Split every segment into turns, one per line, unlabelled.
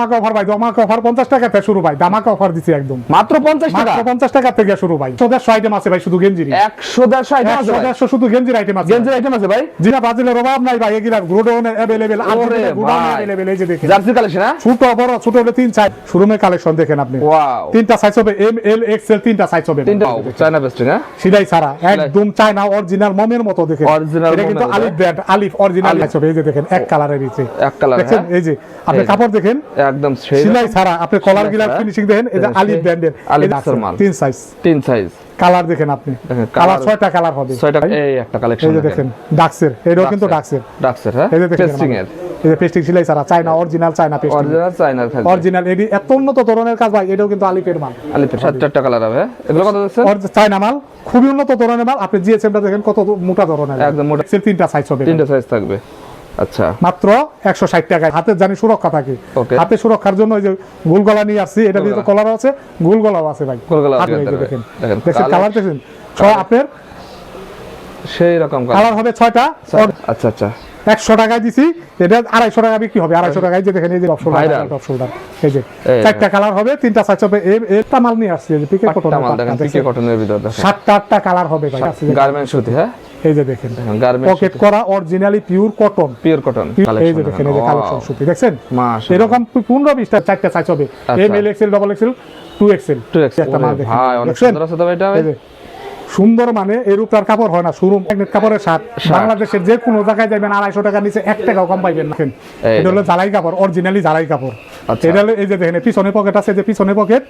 ধামাকা অফার ভাই, ধামাকা অফার 50 টাকা থেকে শুরু ভাই, ধামাকা অফার দিছি একদম
মাত্র 50 টাকা,
মাত্র 50 টাকা থেকে শুরু ভাই। 100 আইটেম আছে ভাই, শুধু গেঞ্জির
100 আইটেম আছে ভাই,
100 শুধু গেঞ্জির আইটেম আছে,
গেঞ্জির আইটেম আছে ভাই।
জিনা ব্রাজিলের অভাব নাই ভাই, এগুলা গোডাউনে अवेलेबल, আলজেরিয়া গোডাউনে अवेलेबल। এই যে দেখেন
জার্সি কালেকশন, হ্যাঁ
ছোট বড়, ছোট হলে 3 সাইজ, শোরুমের কালেকশন দেখেন আপনি।
ওয়াও,
তিনটা সাইজ হবে, এম এল এক্সেল, তিনটা সাইজ হবে,
তিনটা চায়না পেস্টিং, হ্যাঁ
সিলাই ছাড়া একদম চায়না অরিজিনাল মমের মতো দেখেন।
Original
এটা কিন্তু
মমের
আলিফ ব্র্যান্ড, আলিফ অরিজিনাল সাইজ হবে। এই যে দেখেন এক কালারের নিচে,
এক কালার,
দেখেন এই যে আপনি কাপড় দেখেন
একদম সেই
সিলাই ছাড়া, আপনি কলার গিলার ফিনিশিং দেখেন, এই যে আলিফ ব্র্যান্ডের,
আলিফ মাল,
3 সাইজ,
3 সাইজ।
কালার দেখেন আপনি, কালার 6টা কালার হবে,
6টা। এই একটা কালেকশন
এই যে দেখেন ডাক্সের, এটাও কিন্তু ডাক্সের,
ডাক্সের, হ্যাঁ
এই যে দেখেন
পেস্টিং এর,
এই যে পেস্টিং সিলাই ছাড়া China original, China pasting
original China থাকবে,
অরিজিনাল। এডি এত উন্নত ধরনের কাজ ভাই, এটাও কিন্তু আলিফের মাল,
আলিফের 7টা কালার হবে। এগুলো কত দিচ্ছেন?
চায়না মাল, খুবই উন্নত ধরনের মাল। আপনি জিএসএমটা দেখেন কত মোটা ধরনের,
একদম মোটা,
তিনটা সাইজ হবে,
তিনটা সাইজ থাকবে। আচ্ছা,
মাত্র 160 টাকায়। হাতের জানি সুরক্ষা থাকে, হাতে সুরক্ষার জন্য ওই যে গোল গলা নিয়ে আসছি, এটা ভিতরে কলার আছে, গোল গলাও আছে ভাই,
গোল গলা
দেখেন
দেখেন
দেখেন কালার দেখেন, আপনার
সেই রকম
কালার হবে 6টা।
আচ্ছা আচ্ছা,
100 টাকায় দিছি, এটা 250 টাকা বিক্রি হবে। 250 টাকায় যে দেখেন, এই যে টপ শোল্ডার, এই যে 4টা কালার হবে, 3টা সাইজ হবে। এটা মাল নিয়ে আসছে, যে পিকে কটন
মাল দেখেন, পিকে কটনের ভিতর দেখেন
7টা 8টা কালার হবে ভাই,
গার্মেন্ট সুতি, হ্যাঁ
এই যে দেখেন
গার্মেন্ট
পকেট করা originally pure cotton,
pure cotton
এই যে দেখেন, এই যে কালেকশন সুতি দেখছেন,
মাশাআল্লাহ
এরকম 15-20টা 4টা সাইজ হবে, M L XL, double XL, 2XL,
2XL।
একটা মাল দেখেন
ভাই অনেক সুন্দর আছে তো ভাই, এটা ভাই
সুন্দর, মানে এরূপ তার কাপড় হয় না। শোরুম ম্যাগনেট কাপড়ের শার্ট, বাংলাদেশের যে কোনো জায়গায় যাবেন 250 টাকার নিচে 1 টাকাও কম পাইবেন না। এটা হলো জালাই কাপড়, অরিজিনালি জালাই কাপড়। এটা হলো এই যে দেখেন পিছনে পকেট আছে, যে পিছনে পকেট,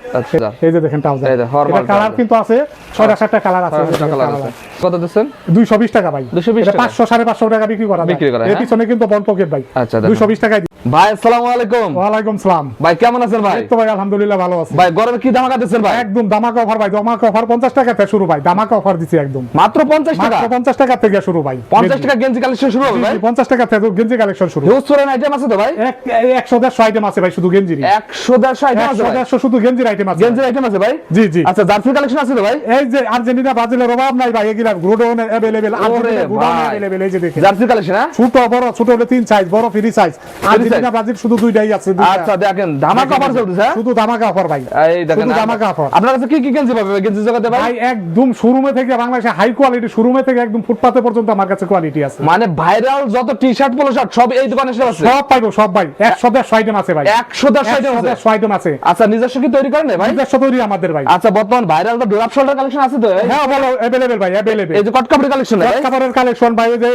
এই যে দেখেন ট্রাউজার, এটা কালার কিন্তু আছে 6টা কালার আছে।
কত দিচ্ছেন?
220 টাকা ভাই,
220 টাকা,
500-550 টাকা বিক্রি করা যায়। এর পিছনে কিন্তু বন পকেট ভাই।
আচ্ছা
220 টাকায়।
ভাই আসসালামু আলাইকুম।
ওয়ালাইকুম সালাম
ভাই, কেমন আছেন ভাই?
তো ভাই আলহামদুলিল্লাহ ভালো আছি
ভাই। গরমে কি ধামাকা দিচ্ছেন ভাই?
একদম ধামাকা অফার ভাই, ধামাকা অফার 50 টাকা থেকে শুরু ভাই, ধামাকা অফার দিছি একদম
মাত্র 50 টাকা,
মাত্র 50 টাকা থেকে শুরু ভাই।
50 টাকা গেঞ্জি কালেকশন শুরু হবে ভাই,
50 টাকা থেকে গেঞ্জি কালেকশন শুরু।
হিউজ ফরেন আইটেম আছে তো ভাই,
100-150 আইটেম আছে ভাই, শুধু গেঞ্জির
100-150 আইটেম আছে ভাই,
100 শুধু গেঞ্জির আইটেম আছে,
গেঞ্জির আইটেম আছে ভাই।
জি জি।
আচ্ছা, জার্সি কালেকশন আছে তো ভাই,
এই যে আর্জেন্টিনা ব্রাজিলের অভাব নাই ভাই, এগুলা গোডাউনে अवेलेबल, আর্জেন্টিনা গোডাউনে अवेलेबल। এই যে দেখেন
জার্সি কালেকশন, হ্যাঁ
ছোট বড়, ছোট হলে 3 সাইজ, বড় ফ্রি সাইজ। আর্জেন্টিনা ব্রাজিল শুধু দুইটাই আছে।
আচ্ছা দেখেন, ধামাকা অফার চলতেছে,
শুধু ধামাকা অফার ভাই,
এই দেখেন
শুধু ধামাকা অফার।
আপনার কাছে কি কি গেঞ্জি পাবে গেঞ্জি জগতে ভাই?
ভাই একদম শোরুমে থেকে, বাংলাদেশে হাই কোয়ালিটি শোরুমে থেকে একদম ফুটপাতে পর্যন্ত আমার কাছে কোয়ালিটি আছে।
মানে ভাইরাল যত টি-শার্ট পোলো শার্ট সব এই দোকানে আছে,
সব পাইবো, সব ভাই। 100-150 আইটেম আছে ভাই,
100-150 আইটেম আছে,
100 আইটেম আছে।
আচ্ছা, নিজস্ব কি তৈরি করেন ভাই?
নিজস্ব তৈরি আমাদের ভাই।
আচ্ছা, বর্তমান ভাইরাল তো ড্রাপ শোল্ডার কালেকশন আছে তো?
হ্যাঁ বলো, अवेलेबल ভাই, अवेलेबल।
এই যে কট কাপড়ের কালেকশন,
কট কাপড়ের কালেকশন ভাই, এই যে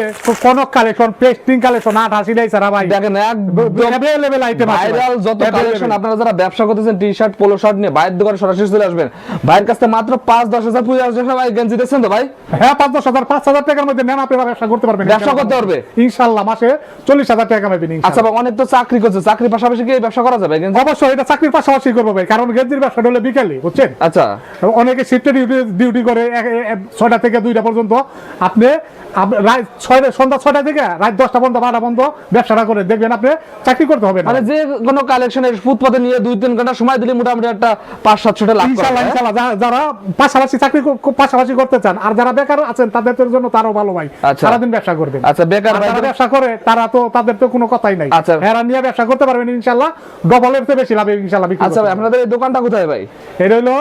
কনক কালেকশন, পেস্টিং কালেকশন, 88 টাকা ছাড়া ভাই,
দেখেন একদম
अवेलेबल আইটেম আছে
ভাইরাল যত কালেকশন। আপনারা যারা ব্যবসা করতেছেন টি-শার্ট পোলো শার্ট নিয়ে, ভাইয়ের দোকানে সরাসরি চলে আসবেন। ভাইয়ের কাছে মাত্র 5-10 হাজার 50 হাজার ভাই গেঞ্জি দিচ্ছেন তো ভাই?
হ্যাঁ 5-10 হাজার, 5,000 টাকার মধ্যে নেন, আপনি ব্যবসা করতে পারবেন,
ব্যবসা করতে পারবে
ইনশাআল্লাহ। মাসে 40,000 টাকা পাবেন ইনশাআল্লাহ।
আচ্ছা ভাই, অনেক তো চাকরি করছে, চাকরির পাশাপাশি কি এই ব্যবসা করা যাবে?
অবশ্যই এটা চাকরির পাশাপাশি করবো ভাই, কারণ গেঞ্জির ব্যবসাটা হলে বিকেলে, বুঝছেন?
আচ্ছা,
অনেকে শিফটে ডিউটি করে 6টা থেকে 2টা পর্যন্ত। আপনি সন্ধ্যা 6টা থেকে রাত 10টা পর্যন্ত, 12টা পর্যন্ত ব্যবসাটা করে দেখবেন, আপনি চাকরি করতে হবে না।
মানে যে কোনো কালেকশনের ফুটপাতে নিয়ে 2-3 ঘন্টা সময় দিলে মোটামুটি একটা 500-700 টাকা লাভ
ইনশাআল্লাহ
করা
ইনশাআল্লাহ। যারা পাশাপাশি চাকরি পাশাপাশি করতে চান, আর যারা বেকার আছেন তাদের জন্য তারও ভালো ভাই, সারাদিন ব্যবসা করবেন।
আচ্ছা, বেকার ভাই
যারা ব্যবসা করে তারা তো, তাদের তো কোনো কথাই নাই।
আচ্ছা,
এরা নিয়ে ব্যবসা করতে পারবেন ইনশাআল্লাহ, ডবলের চেয়ে বেশি লাভ ইনশাআল্লাহ।
আচ্ছা ভাই, আপনাদের এই দোকানটা কোথায় ভাই?
এটা হলো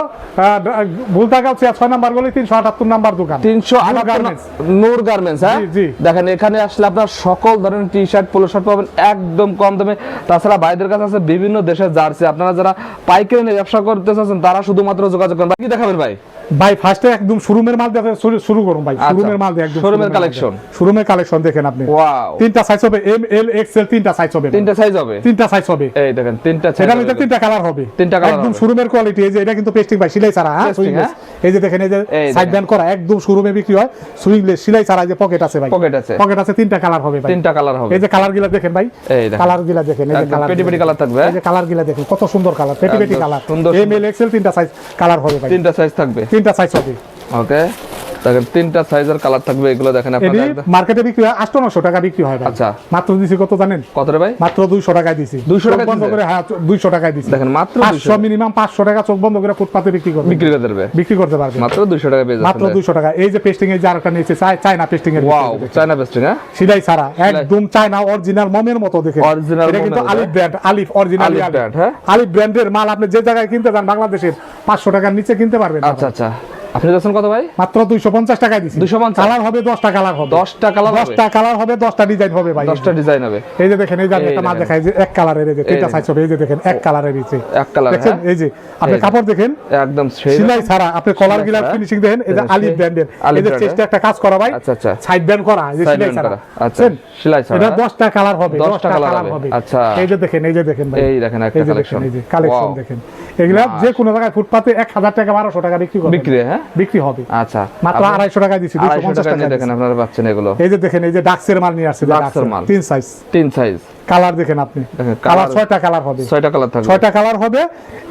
ভুলতাগাছিয়া 6 নাম্বার গলি, 378 নাম্বার দোকান,
378 নূর গার্মেন্টস। হ্যাঁ
জি।
দেখেন, এখানে আসলে আপনার সকল ধরনের টি-শার্ট পোলো শার্ট পাবেন একদম কম দামে। তাছাড়া ভাইদের কাছে আছে বিভিন্ন দেশের জার্সি। আপনারা যারা পাইকারি নিয়ে ব্যবসা করতে চাচ্ছেন তারা শুধুমাত্র যোগাযোগ করুন। কি দেখাবেন ভাই?
ভাই ফার্স্টে একদম শোরুমের মাল দেখে শুরু করুন ভাই, শোরুমের মাল দেখে, একদম
শোরুমের কালেকশন,
শোরুমের কালেকশন দেখেন আপনি।
ওয়াও,
3টা সাইজ হবে, এম এল এক্সএল, 3টা সাইজ হবে,
3টা সাইজ হবে,
3টা সাইজ হবে।
এই দেখেন 3টা সাইজ,
এটার মধ্যে 3টা কালার হবে,
3টা কালার
একদম শোরুমের কোয়ালিটি। এই যে এটা কিন্তু পেস্টিং ভাই, সিলাই ছাড়া। হ্যাঁ এই যে দেখেন, এই যে সাইড ব্যান্ড করা, একদম শোরুমে বিক্রি হয়, সুইংলেস, সিলাই ছাড়া। যে পকেট আছে ভাই,
পকেট আছে,
পকেট আছে, 3টা কালার হবে ভাই,
3টা কালার হবে।
এই যে কালার গুলা দেখেন ভাই,
এই দেখেন
কালার গুলা দেখেন, এই যে কালার
পেটি পেটি কালার থাকবে।
এই যে কালার গুলা দেখেন, কত সুন্দর কালার, পেটি পেটি কালার,
সুন্দর,
এম এল এক্সএল 3টা সাইজ কালার হবে ভাই,
3টা সাইজ থাকবে,
3টা সাইজ হবে।
ওকে, দেখেন তিনটা সাইজের কালার থাকবে, এগুলো দেখেন
এটি
আপনারা একদম।
মার্কেটে বিক্রি হয় 800-900 টাকা বিক্রি হয় ভাই।
আচ্ছা।
মাত্র দিছি কত জানেন?
কত রে ভাই?
মাত্র 200 টাকায় দিছি।
200 টাকায়
বন্ধ
দিছে?
করে, হ্যাঁ 200 টাকায় দিছি।
দেখেন মাত্র
500 মিনিমাম 500 টাকা চোখ বন্ধ করে ফুটপাতে বিক্রি করবে,
বিক্রি করে দেবে,
বিক্রি করতে পারবে
মাত্র 200 টাকা পেয়ে
মাত্র
যাচ্ছেন।
200 টাকা। এই যে পেস্টিং এই যে আরেকটা নিয়েছে চায়না পেস্টিং এর
ওয়াও, চায়না পেস্টিং, হ্যাঁ
সিলাই ছাড়া একদম চায়না অরিজিনাল মমের মতো দেখে।
Original
এটা কিন্তু
মমের মতো,
আলিফ ব্র্যান্ড, আলিফ অরিজিনাল
আলিফ brand, হ্যাঁ?
আলিফ ব্র্যান্ডের মাল আপনি যে জায়গায় কিনতে যান বাংলাদেশের 500 টাকার নিচে কিনতে পারবেন না।
আচ্ছা আচ্ছা, আপনি যাচ্ছেন কত ভাই?
মাত্র 250 টাকায় দিছি।
250?
কালার হবে 10টা কালার হবে,
10টা কালার হবে,
10টা কালার হবে, 10টা ডিজাইন হবে ভাই।
10টা ডিজাইন হবে।
এই যে দেখেন, এই যে আমি
এই
একটা মাল
দেখেন।
দেখাই যে এক কালারের, এই যে তিনটা
দেখেন।
সাইজ হবে, এই যে দেখেন এক কালারের নিচে
এক কালার,
দেখেন।
হ্যাঁ?
এই যে আপনি
এই
কাপড় দেখেন
একদম সেই
সিলাই ছাড়া, আপনি কলার
সিলাই
গিলার
ছাড়া।
ফিনিশিং দেখেন, এই যে
এই যে
আলিফ ব্র্যান্ডের,
আলিফ
এই যে
brand,
চেস্টে একটা কাজ করা ভাই,
আচ্ছা আচ্ছা,
সাইড ব্যান্ড করা, এই যে
Side
সিলাই
band
ছাড়া।
করা, আচ্ছা, সেলাই ছাড়া।
এটা 10টা কালার হবে,
10টা
10টা
কালার
কালার
হবে,
হবে।
আচ্ছা।
এই যে দেখেন, এই যে দেখেন ভাই,
এই দেখেন একটা
এই যে
কালেকশন,
দেখেন, এই যে কালেকশন দেখেন। এগুলা যে কোনো জায়গায় ফুটপাতে 1000 টাকা 1200 টাকা বিক্রি করবে,
বিক্রি, হ্যাঁ
বিক্রি হবে।
আচ্ছা,
মাত্র 250 টাকা দিছি,
250
250
টাকা
টাকা
নিয়ে দেখেন
দিছি।
আপনারা পাচ্ছেন এগুলো।
এই যে দেখেন, এই যে ডাক্সের মাল নিয়ে আসছে,
ডাক্সের মাল।
তিন সাইজ,
3 সাইজ,
কালার দেখেন আপনি,
দেখেন
কালার
কালার
6টা কালার হবে,
6টা কালার থাকবে,
6টা কালার হবে।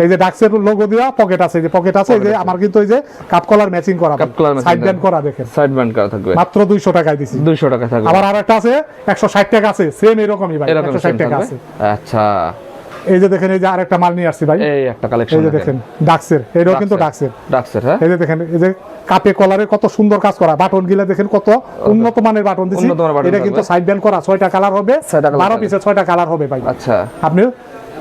এই যে ডাক্সের লোগো দেওয়া পকেট আছে, এই যে পকেট আছে, এই যে আমার কিন্তু এই যে কাপ কলার ম্যাচিং করা,
cup collar matching
side band
করা।
করা দেখেন,
সাইড ব্যান্ড করা থাকবে,
মাত্র 200 টাকায় দিছি।
200 টাকা থাকবে।
আবার আরেকটা আছে 160 টাকা আছে, সেম এরকমই ভাই,
এরকম
160 টাকা
থাকবে,
আছে।
আচ্ছা।
এই যে দেখেন, এই যে আরেকটা মাল নিয়ে আসছি ভাই,
এই একটা কালেকশন
এই যে দেখেন ডাক্সের, এটাও কিন্তু ডাক্সের।
ডাক্সের, হ্যাঁ
এই যে দেখেন, এই যে কাপে কলারে কত সুন্দর কাজ করা, বাটন গিলা দেখেন কত উন্নত মানের বাটন দিছি।
উন্নত মানের বাটন
এটা কিন্তু
থাকবে।
সাইড ব্যান্ড করা, 6টা কালার হবে,
6টা কালার
12
থাকবে।
পিসে 6টা কালার হবে ভাই।
আচ্ছা,
আপনি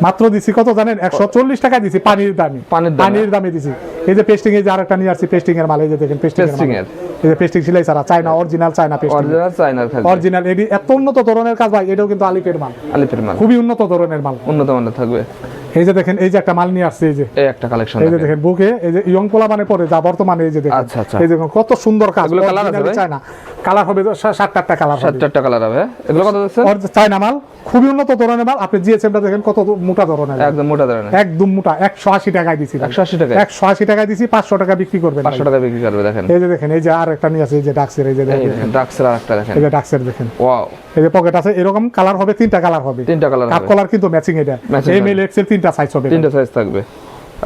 মাত্র দিছি কত জানেন? 140 টাকা দিছি পানির দামে,
পানির দামে।
পানির দামে দিছি। এই যে পেস্টিং, এই যে আরেকটা নিয়ে আসছি পেস্টিং এর মাল, এই যে দেখেন পেস্টিং
Pasting
এর
এর।
এই যে পেস্টিং সিলাই ছাড়া, China original China pasting,
original চায়নার থাকবে,
অরিজিনাল। এটি এত উন্নত ধরনের কাজ ভাই, এটাও কিন্তু আলিফের মাল,
আলিফের মাল,
খুবই উন্নত ধরনের মাল।
উন্নত মানের থাকবে।
এই যে দেখেন, এই যে একটা মাল নিয়ে আসছে, এই যে
এই একটা কালেকশন
এই যে দেখেন বুকে, এই যে ইয়ং পোলা মানে পরে যা বর্তমানে, এই যে দেখেন,
আচ্ছা, আচ্ছা।
এই যে দেখুন কত সুন্দর কাজ,
এগুলো colour আছে ভাই?
চায়না কালার হবে 7-8টা কালার হবে,
7টা কালার হবে। এগুলো কত দিচ্ছেন?
চায়না মাল, খুবই উন্নত ধরনের মাল। আপনি জিএসএমটা দেখেন কত মোটা ধরনের,
একদম মোটা ধরনের,
একদম মোটা। 180 টাকায় দিছি ভাই।
180 টাকা,
180 টাকায় দিছি, 500 টাকা বিক্রি করবেন
500 টাকা বিক্রি করবে। দেখেন
এই যে দেখেন, এই যে আর একটা নিয়ে আছে, এই যে ডাক্সের, এই যে
এই
দেখেন,
দেখেন ডাক্সের আরেকটা দেখেন,
এই যে ডাক্সের দেখেন,
ওয়াও,
এই যে পকেট আছে, এরকম কালার হবে, 3টা কালার হবে,
3টা কালার
কাপ
হবে,
কলার কিন্তু ম্যাচিং, এটা
Matching
এম এল এক্সেল 3টা সাইজ হবে,
3টা সাইজ থাকবে।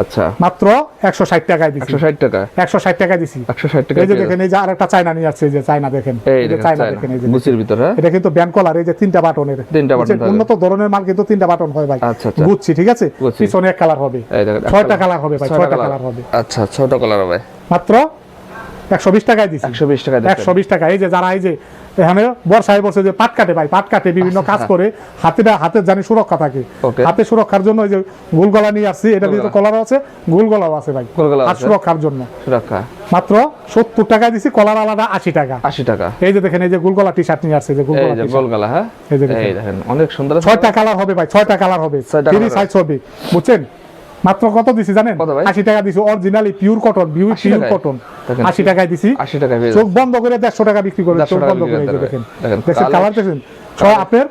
আচ্ছা,
মাত্র 160 টাকায় দিছি,
160 টাকা,
160 টাকায় দিছি।
160 টাকা।
এই যে দেখেন, এই যে আরেকটা চায়না নিয়ে আসছে, এই যে চায়না দেখেন,
এই
এই যে
দেখেন
চায়না
চায়না,
দেখেন, এই যে
গুচির ভিতর, হ্যাঁ
এটা কিন্তু ব্যান্ড কলার, এই যে 3টা বাটনের,
3টা বাটন
বুঝছেন?
থাকবে।
উন্নত ধরনের মাল কিন্তু 3টা বাটন হয় ভাই,
আচ্ছা, আচ্ছা।
বুঝছি, ঠিক আছে।
বুঝছি।
পিছনে এক কালার হবে,
এই দেখেন
6টা কালার হবে ভাই, 6টা কালার হবে,
আচ্ছা 6টা কালার হবে,
মাত্র 120 টাকায় দিছি,
120 টাকা দিচ্ছেন।
120 টাকা। এই যে যারা এই যে এখানে বর্ষায় বসে যে পাট কাটে ভাই, পাট কাটে বিভিন্ন কাজ করে, হাতের জানি সুরক্ষা থাকে,
Okay.
হাতে সুরক্ষার জন্য এই যে গোল গলা নিয়ে আসছি, এটা ভিতরে কলার আছে, গোল গলাও আছে ভাই,
গোল গলাও
হাত
আছে।
সুরক্ষার জন্য
সুরক্ষা
মাত্র 70 টাকায় দিছি, কলার আলাদা 80 টাকা।
80 টাকা।
এই যে দেখেন, এই যে গোল গলা টি শার্ট নিয়ে আসছে, যে গোল
এই
গলা
যে
t-shirt।
গোলগলা, হ্যাঁ
এই যে দেখেন।
এই দেখেন অনেক সুন্দর আছে।
6টা কালার হবে ভাই, 6টা কালার হবে,
6টা
ফ্রি
colour
সাইজ হবে, বুঝছেন? মাত্র কত দিছি জানেন?
কত ভাই?
80 টাকা দিছি, অরিজিনালি পিওর কটন,
80
পিওর
টাকায়?
কটন,
দেখেন।
80 টাকায় দিছি।
80 টাকা পেয়ে
চোখ বন্ধ করে 150 টাকা বিক্রি করে,
150
চোখ
টাকা
বন্ধ করে। এই যে
বিক্রি
দেখেন,
দেখেন,
দেখেন
colour-
কালার দেখেন, ছয় আপনার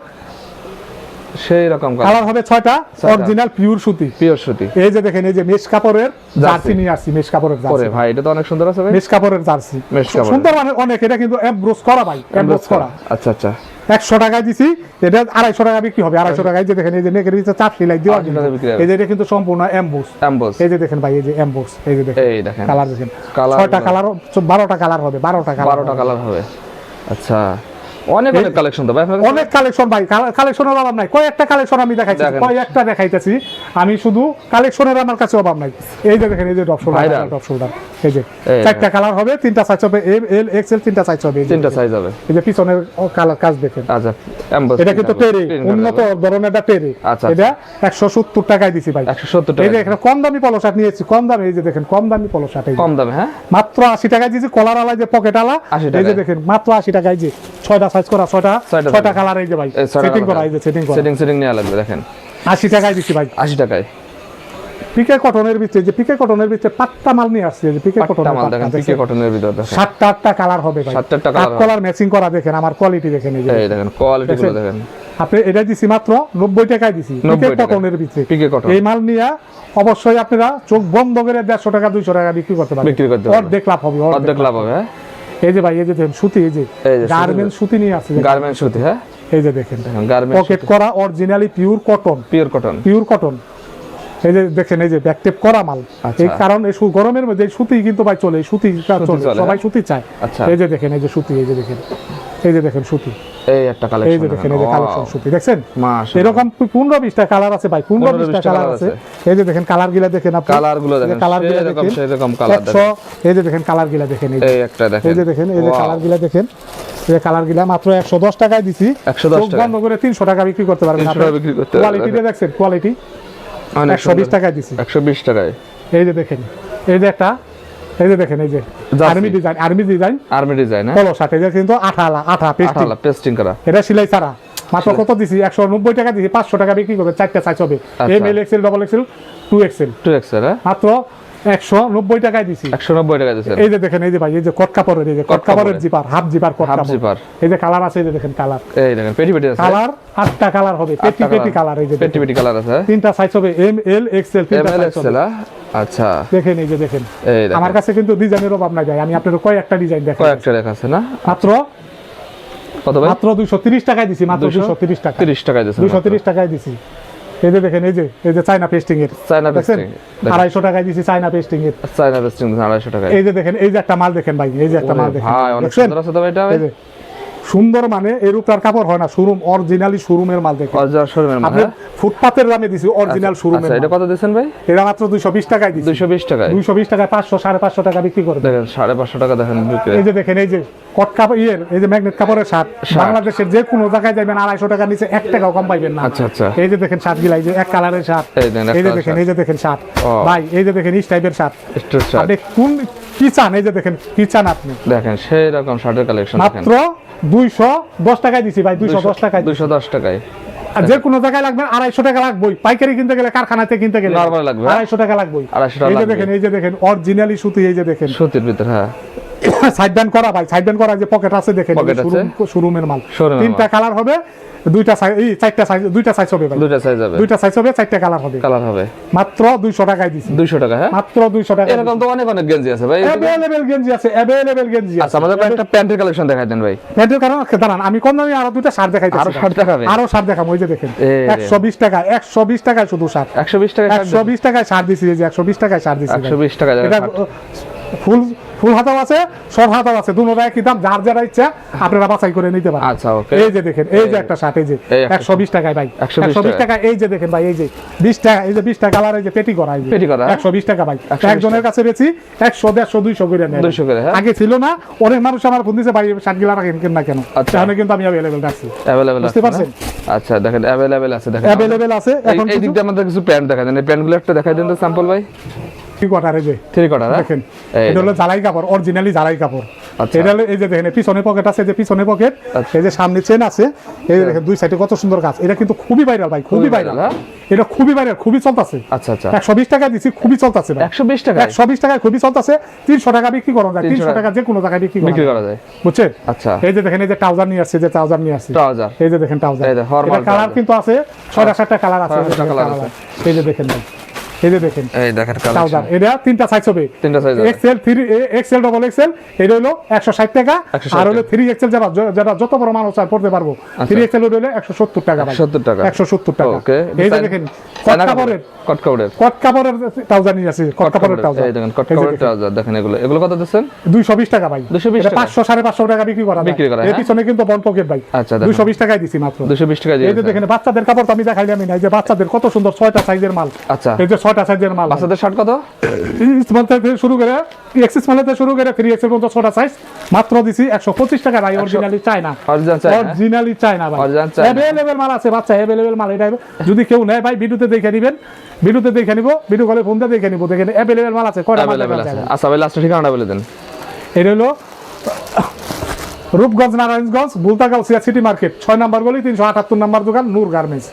সেই রকম
কালার হবে 6টা, অরিজিনাল পিওর সুতি।
পিওর সুতি।
এই যে দেখেন, এই যে মেশ কাপড়ের জার্সি নিয়ে আসছি, মেশ কাপড়ের
পরে
জার্সি,
ভাই এটা তো অনেক সুন্দর আছে ভাই,
মেশ কাপড়ের জার্সি,
মেশ কাপড়ের।
সুন্দর মানে অনেক। এটা কিন্তু এমব্রোস করা ভাই, এমব্রোস করা।
আচ্ছা আচ্ছা,
100 টাকায় দিছি, এটা 250 টাকা বিক্রি হবে, 250 টাকায়। এই যে দেখেন, এই যে নেকের ভিতরে চাপ সেলাই দেওয়া,
250 টাকা বিক্রি হবে।
এই যে এটা কিন্তু সম্পূর্ণ এমবোস।
এমবোস।
এই যে দেখেন ভাই, এই যে এমবোস, এই যে দেখেন
এই দেখেন
কালার দেখেন,
Colour
6টা কালার, 12টা কালার হবে, 12টা কালার,
12টা কালার হবে। আচ্ছা, অনেক অনেক কালেকশন তো ভাই আপনার কাছে?
অনেক কালেকশন ভাই, কালেকশনের অভাব নাই। কয়েকটা কালেকশন আমি দেখাইছি,
দেখেন।
কয়েকটা দেখাইতেছি আমি, শুধু কালেকশনের আমার কাছে অভাব নাই। এই যে দেখেন, এই যে depth shoulder,
Viral।
Depth shoulder, এই যে
এই
4টা কালার হবে, 3টা সাইজ হবে, এম এল এক্সেল, 3টা সাইজ হবে। এই যে
3টা সাইজ হবে।
এই যে পিছনের কালার কাজ দেখেন,
আচ্ছা, এমবোস।
এটা কিন্তু টেরে, উন্নত ধরনের একটা টেরে।
আচ্ছা,
এটা 170 টাকায় দিছি ভাই।
170
এই
টাকা।
যে এখানে কম দামি পলো শার্ট নিয়েছি, কম দামে। এই যে দেখেন কম দামি পলো শার্ট,
কম দামে, হ্যাঁ
মাত্র 80 টাকায় দিয়েছি। কলার আলা যে পকেট আলা,
80
এই যে
টাকায়।
দেখেন মাত্র 80 টাকায়, যে 6টা সাইজ করা, 6টা কালার। এই যে ভাই সেটিং করা, এই যে সেটিং করা,
সেটিং নেওয়া লাগবে। দেখেন
80 টাকায় দিছি ভাই।
80 টাকায়
পিকে কটনের ভিতরে, যে পিকে কটনের ভিতরে পাট্টা মাল নিয়ে আসছে, যে পিকে
পাট্টা মাল
কটনের
দেখেন, পিকে কটনের ভিতর দেখেন
7টা কালার হবে ভাই,
7টা কালার হবে।
কলার ম্যাচিং করা দেখেন, আমার কোয়ালিটি দেখেন। এই যে
এই দেখেন কোয়ালিটি গুলো দেখেন,
আপনি এটা দিছি মাত্র 90 টাকায় দিছি,
90
পিকে
টাকায়।
কটনের ভিতরে।
PK cotton.
এই মাল নিয়ে অবশ্যই আপনারা চোখ বন্ধ করে 150 টাকা 200 টাকা বিক্রি করতে পারবেন,
বিক্রি করতে পারবেন।
অর্ধেক লাভ হবে,
অর্ধেক লাভ হবে, হ্যাঁ
এই যে ভাই, এই যে দেখেন সুতি, এই যে
এই যে
গার্মেন্টস সুতি নিয়ে আসছে,
গার্মেন্টস সুতি, হ্যাঁ
এই যে দেখেন
গার্মেন্টস
পকেট করা, originally pure cotton,
pure cotton.
Pure cotton. এই যে দেখেন এই যে ব্যাকটেপ করা মাল, এই কারণ এই গরমের মধ্যে এই সুতি কিন্তু ভাই চলে, এই সুতি চলে, সবাই সুতি চায়। এই যে দেখেন এই যে সুতি, এই যে দেখেন, এই যে দেখেন সুতি,
এই একটা কালেকশন,
এই যে দেখেন এই যে কালেকশন সুতি দেখছেন, এরকম 15-20টা কালার আছে ভাই, 15-20টা কালার আছে। এই যে দেখেন কালার গিলা দেখেন, আপনি
কালার গুলো দেখেন,
কালার গিলা দেখেন,
সেরকম কালার দেখেন,
এই যে দেখেন কালার গিলা দেখেন,
এই একটা দেখেন,
এই যে দেখেন এই যে কালার গিলা দেখেন, এই যে কালার গিলা মাত্র 110 টাকায় দিছি,
110 টাকা
বন্ধ করে 300 টাকা বিক্রি করতে পারবেন।
300 টাকা বিক্রি করতে পারবেন।
কোয়ালিটিটা দেখছেন, কোয়ালিটি 120 টাকায় দিছি,
120 টাকায়।
এই যে দেখেন এই যে একটা, এই যে দেখেন এই যে আর্মি ডিজাইন, আর্মি ডিজাইন
হ্যাঁ,
পলো শার্ট, এটা কিন্তু আঠা
পেস্টিং করা,
এটা সেলাই ছাড়া। মাত্র কত দিছি? 190 টাকা দিছি, 500 টাকা বিক্রি করবে, 4টা সাইজ হবে, M L XL, double XL, 2XL,
হ্যাঁ
মাত্র 190 টাকায় দিছি,
190 টাকা দিছেন।
এই যে দেখেন এই যে ভাই, এই যে কট কাপড়ের, এই যে কট কাপড়ের জিপার, হাফ জিপার কট কাপড়, এই যে কালার আছে, এই যে দেখেন কালার,
এই দেখেন পেটি আছে,
কালার 8টা কালার হবে, পেটি কালার, এই যে
পেটি কালার আছে,
3টা সাইজ হবে, এম এল এক্সেল, 3টা সাইজ হবে।
আচ্ছা
দেখেন এই যে দেখেন, আমার কাছে কিন্তু ডিজাইনের অভাব নাই ভাই, আমি আপনাদের কয়েকটা ডিজাইন দেখাই,
কয়েকটা দেখাছে না,
মাত্র
কত ভাই?
মাত্র 230 টাকায় দিছি, মাত্র 230 টাকা,
30 টাকায় দিছেন,
230 টাকায় দিছি। এই যে দেখেন এই যে চায়না পেস্টিং এর,
চায়না পেস্টিং
250 টাকায় দিছি, চায়না পেস্টিং এর,
250 টাকায়।
এই যে দেখেন এই যে একটা মাল দেখেন ভাই, এই যে একটা মাল দেখেন
ভাই, অনেক সুন্দর আছে তো ভাই, এটা ভাই
সুন্দর, মানে এরূপ আর কাপড় হয় না, শোরুম অরিজিনালি শোরুমের মাল দেখেন,
অরিজিনাল শোরুমের মাল,
আপনি ফুটপাতের দামে দিছি, অরিজিনাল শোরুমের।
আচ্ছা এটা কত দিবেন ভাই?
এটা মাত্র 220 টাকায় দিছি,
220 টাকায়,
220 টাকায় 500 550 টাকা বিক্রি করে
দেখেন 550 টাকা দেখেন বিক্রি।
এই যে দেখেন এই যে কট কাপড় এই যে ম্যাগনেট কাপড়ের শার্ট, বাংলাদেশের যে কোনো জায়গায় যাবেন 250 টাকার নিচে 1 টাকাও কম পাইবেন না।
আচ্ছা
এই যে দেখেন শার্ট গিলা, এই যে এক কালারের শার্ট, এই যে দেখেন এই যে দেখেন শার্ট ভাই, এই যে দেখেন ইস টাইপের শার্ট, আপনি কোন কি চান, এই যে দেখেন কি চান আপনি,
দেখেন সেই রকম শার্টের কালেকশন দেখেন,
মাত্র 210 টাকায় দিছি ভাই, 210 টাকায়,
210 টাকায়।
আর যে কোনো জায়গায় লাগবে 250 টাকা লাগবেই, পাইকারি কিনতে গেলে, কারখানাতে কিনতে গেলে
নরমাল লাগবে
250 টাকা লাগবেই।
250 টাকা
এই যে
লাগবে,
দেখেন এই যে দেখেন অরিজিনালি সুতি, এই যে দেখেন
সুতির ভিতর, হ্যাঁ
সাইড ব্যান্ড করা ভাই, সাইড ব্যান্ড করা, যে পকেট আছে দেখেন, শোরুমের মাল, 3টা কালার হবে, 2টা সাইজ, এই 4টা সাইজ, 2টা সাইজ হবে ভাই,
2টা সাইজ হবে,
2টা সাইজ হবে, 4টা কালার হবে, মাত্র 200 টাকায় দিছি,
200 টাকা, হ্যাঁ
মাত্র 200 টাকা।
এরকম তো অনেক গেঞ্জি আছে ভাই,
अवेलेबल গেঞ্জি আছে, अवेलेबल গেঞ্জি আছে।
আচ্ছা আমাদের একটা প্যান্টের কালেকশন দেখাই দেন ভাই।
প্যান্টের কারণ দাঁড়ান, আমি কম দামে আরো 2টা শার্ট দেখাইতেছি,
আরো শার্ট দেখাবেন,
আরো শার্ট দেখাবো, ওই যে দেখেন 120 টাকা, 120 টাকায় শুধু শার্ট,
120 টাকা,
120 টাকায় শার্ট দিছি, এই যে 120 টাকায় শার্ট দিছি,
120 টাকা,
এটা ফুল হাতাও আছে, শর্ট হাতাও আছে, দুটোটা একই দাম, যার যারা ইচ্ছা আপনারা বাছাই করে নিতে পারেন।
আচ্ছা ওকে,
এই যে দেখেন এই যে একটা শার্ট, এই যে 120 টাকায় ভাই, 120 টাকা, এই যে দেখেন ভাই, এই যে 20 টাকা, এই যে 20 টাকা কালার, এই যে পেটি করা, এই যে 120 টাকা ভাই, একজনের কাছে বেচি 100 150 200 করে নেয়,
200 করে, হ্যাঁ
আগে ছিল না, অনেক মানুষ আমার ফোন দিছে ভাই শার্ট গিলা রাখেন কেন না কেন, তাহলে কিন্তু আমি अवेलेबल রাখছি,
अवेलेबल
বুঝতে পারছেন?
আচ্ছা দেখেন अवेलेबल আছে, দেখেন
अवेलेबल আছে। এখন
এই দিক দিয়ে আমাদের কিছু প্যান্ট দেখাই দেন, এই প্যান্টগুলো একটা দেখাই দেন তো স্যাম্পল ভাই।
3 কোয়ার্টার, এই যে
3 কোয়ার্টার,
দেখেন এটা হলো জালাই কাপড়, অরিজিনালি জালাই কাপড়,
আচ্ছা
এটা হলো এই যে দেখেন পিছনে পকেট আছে, যে পিছনে পকেট, এই যে সামনে চেন আছে, এই যে দেখেন দুই সাইডে কত সুন্দর কাজ, এটা কিন্তু খুবই ভাইরাল ভাই, খুবই ভাইরাল, এটা খুবই ভাইরাল, খুবই চলতেছে।
আচ্ছা আচ্ছা
120 টাকা দিছি, খুবই চলতেছে ভাই,
120 টাকা,
120 টাকায় খুবই চলতেছে, 300 টাকা বিক্রি করা যায়, 300 টাকা যে কোনো জায়গায় বিক্রি করা যায়, বুঝছেন?
আচ্ছা
এই যে দেখেন এই যে ট্রাউজার নিয়ে আসছে, যে ট্রাউজার নিয়ে আসছে,
ট্রাউজার,
এই যে দেখেন ট্রাউজার,
এই যে ফরমাল
কালার কিন্তু আছে 6-7টা কালার আছে, এই যে দেখেন ভাই, এই যে দেখেন
এই দেখেন
ট্রাউজার, এটা 3টা সাইজ হবে,
3টা size,
XL 3 XL double XL, এটা হলো 160 টাকা, আর হলো 3 এক্সেল যারা যত বড় মানুষ চায় পড়তে পারবো, 3 এক্সেল হলো 170 টাকা ভাই,
170 টাকা,
170 টাকা।
ওকে,
এই যে দেখেন কট কাপড়ের ট্রাউজার নিয়ে আছে, কট কাপড়ের ট্রাউজার,
এই দেখেন কট কাপড়ের ট্রাউজার, দেখেন এগুলো কত দিচ্ছেন? 220
টাকা ভাই,
220 টাকা,
500 550 টাকা বিক্রি করা যায়, এর পিছনে কিন্তু বন পকেট ভাই,
আচ্ছা
220 টাকায় দিছি মাত্র,
220 টাকা দিয়ে।
এই যে দেখেন বাচ্চাদের কাপড় তো আমি দেখাইলাম না, এই যে বাচ্চাদের কত সুন্দর 6টা সাইজের মাল,
আচ্ছা
এই যে 6টা সাইজের মাল,
বাচ্চাদের শার্ট কত?
স্মল থেকে শুরু করে এক্সেস মালেতে শুরু করে 3 এক্সেল পর্যন্ত 6টা সাইজ, মাত্র দিছি 125 টাকা ভাই, অরিজিনালি চায়না, অরিজিনালি চায়না ভাই, अवेलेबल মাল আছে বাচ্চা, अवेलेबल মাল, এটা যদি কেউ নেয় ভাই ভিডিওতে দেখে নেবেন, ভিডিওতে দেখে নিব, ভিডিও কলে ফোন দিয়ে দেখে নিব, দেখেন अवेलेबल মাল আছে, কয়টা মাল আছে।
আচ্ছা ভাই লাস্ট ঠিকানাটা বলে দেন।
এটা হলো রূপগঞ্জ নারায়ণগঞ্জ বুলতাগাঁও সিটি মার্কেট, 6 নম্বর গলি, 378 নম্বর দোকান, নূর গার্মেন্টস।